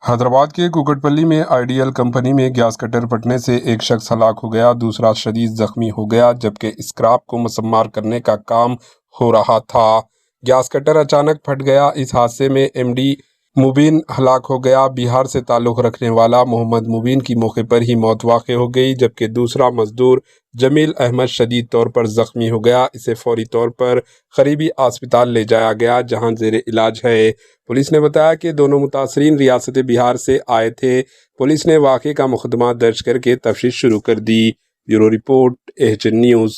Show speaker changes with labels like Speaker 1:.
Speaker 1: हैदराबाद के कुकटपल्ली में ideal company में गैस कटर फटने से एक शख्स हलाक हो गया, दूसरा शदीद जख्मी हो गया, जबकि स्क्रैप को मसम्मार करने का काम हो रहा था। गैस कटर अचानक फट गया। इस हादसे में एमडी मुबीन हलाक हो गया। बिहार से ताल्लुक़ रखने वाला मोहम्मद मुबीन की मौके पर ही मौत वाक़ हो गई, जबकि दूसरा मजदूर जमील अहमद शदीद तौर पर ज़ख्मी हो गया। इसे फौरी तौर पर करीबी अस्पताल ले जाया गया, जहां ज़ेरे इलाज है। पुलिस ने बताया कि दोनों मुतासरीन रियासत बिहार से आए थे। पुलिस ने वाक़े का मुकदमा दर्ज करके तफ्तीश शुरू कर दी। Bureau report, AHN news.